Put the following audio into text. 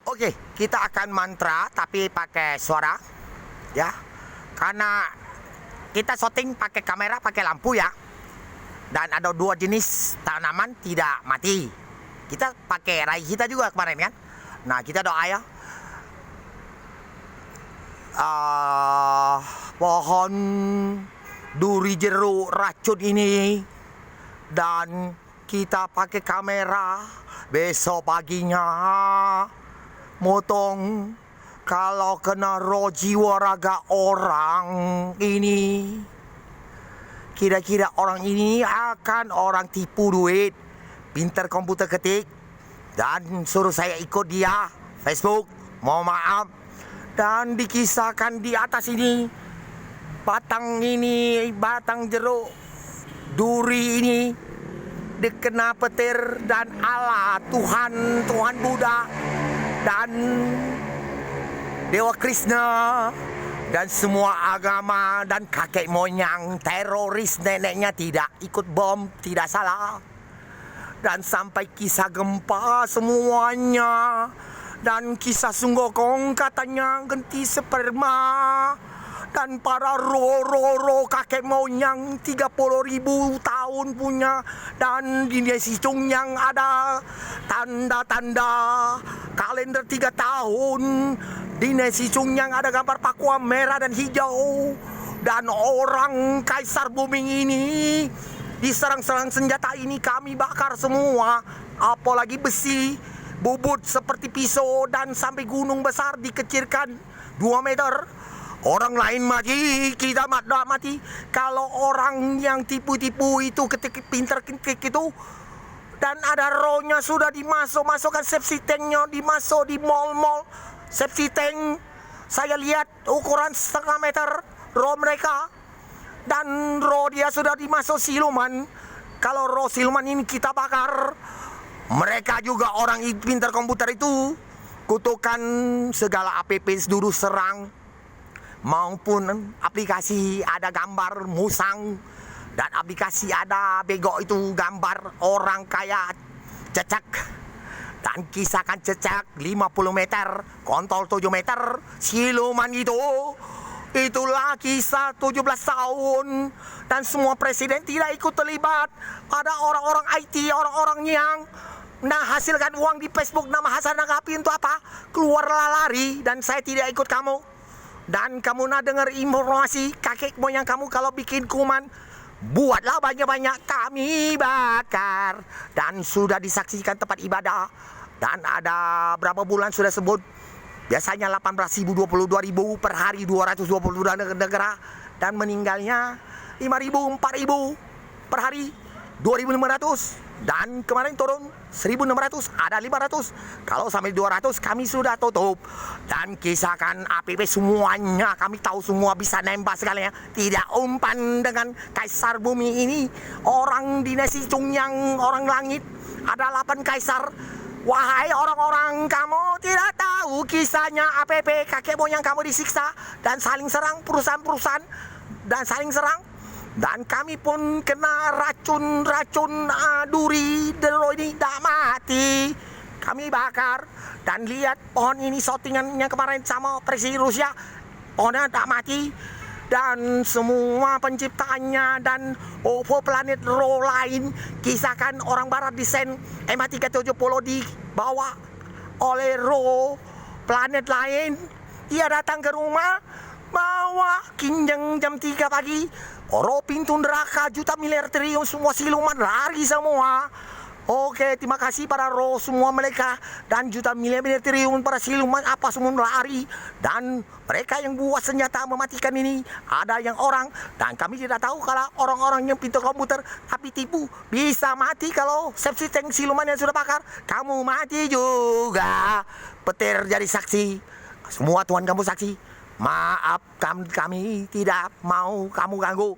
Oke, kita akan mantra tapi pakai suara ya. Karena kita syuting pakai kamera, pakai lampu ya. Dan ada dua jenis tanaman tidak mati. Kita pakai rai kita juga kemarin kan. Nah, kita doa ya. Pohon duri jeruk racun ini, dan kita pakai kamera besok paginya motong kalau kena roh jiwa raga orang ini. Kira-kira orang ini akan orang tipu duit, pintar komputer ketik, dan suruh saya ikut dia Facebook, mau maaf. Dan dikisahkan di atas ini, batang jeruk duri ini dikena petir dan Allah, Tuhan Buddha dan Dewa Krishna dan semua agama dan kakek moyang teroris neneknya tidak ikut bom, tidak salah. Dan sampai kisah gempa semuanya, dan kisah sunggokong katanya ganti sperma, dan para roh kakek moyang 30.000 tahun punya, dan di situng yang ada tanda-tanda kalender 3 tahun, di situng yang ada gambar pakuan merah dan hijau, dan orang kaisar bumi ini diserang-serang senjata ini kami bakar semua, apalagi besi bubut seperti pisau, dan sampai gunung besar dikecilkan 2 meter. Orang lain mati, kita tidak mati. Kalau orang yang tipu-tipu itu ketika pintar ketik itu, dan ada rohnya sudah masukkan septic tanknya, dimasuk di mall septic tank. Saya lihat ukuran 1,5 meter roh mereka, dan roh dia sudah dimasuk siluman. Kalau roh siluman ini kita bakar. Mereka juga orang pintar komputer itu kutukan segala app dulu serang, maupun aplikasi ada gambar musang, dan aplikasi ada bego itu gambar orang kayak cecak, dan kisahkan cecak 50 meter kontol 7 meter siluman itulah kisah 17 tahun, dan semua presiden tidak ikut terlibat. Ada orang-orang IT, orang-orang yang hasilkan uang di Facebook, nama Hasan Nagapi untuk apa? Keluarlah lari, dan saya tidak ikut kamu. Dan kamu dengar informasi kakek moyang kamu kalau bikin kuman, buatlah banyak-banyak, kami bakar. Dan sudah disaksikan tempat ibadah, dan ada berapa bulan sudah sebut, biasanya 18.000, 22.000 per hari, 222 negara, dan meninggalnya 5.000, 4.000 per hari, 2.500. Dan kemarin turun 1.600, ada 500. Kalau sampai 200 kami sudah tutup. Dan kisahkan APP semuanya, kami tahu semua bisa nembak sekalian. Tidak umpan dengan kaisar bumi ini. Orang dinasti Cungyang, orang langit, ada 8 kaisar. Wahai orang-orang, kamu tidak tahu kisahnya APP, kakek moyang kamu disiksa dan saling serang, perusahaan-perusahaan dan saling serang. Dan kami pun kena racun duri dero ini, tidak mati. Kami bakar. Dan lihat pohon ini shootingannya kemarin sama Presiden Rusia, pohonnya tidak mati. Dan semua penciptaannya dan planet roh lain, kisahkan orang barat desain MH370 dibawa oleh roh planet lain. Ia datang ke rumah bawa kinjeng jam 3 pagi, roh pintu neraka juta miliar triliun, semua siluman lari semua. Oke, terima kasih para roh semua mereka, dan juta miliar triliun para siluman apa semua lari. Dan mereka yang buat senjata mematikan ini, ada yang orang, dan kami tidak tahu kalau orang-orang yang pintar komputer tapi tipu bisa mati. Kalau septic tank siluman yang sudah bakar, kamu mati juga. Petir jadi saksi, semua Tuhan kamu saksi. Maaf, kami tidak mau kamu ganggu.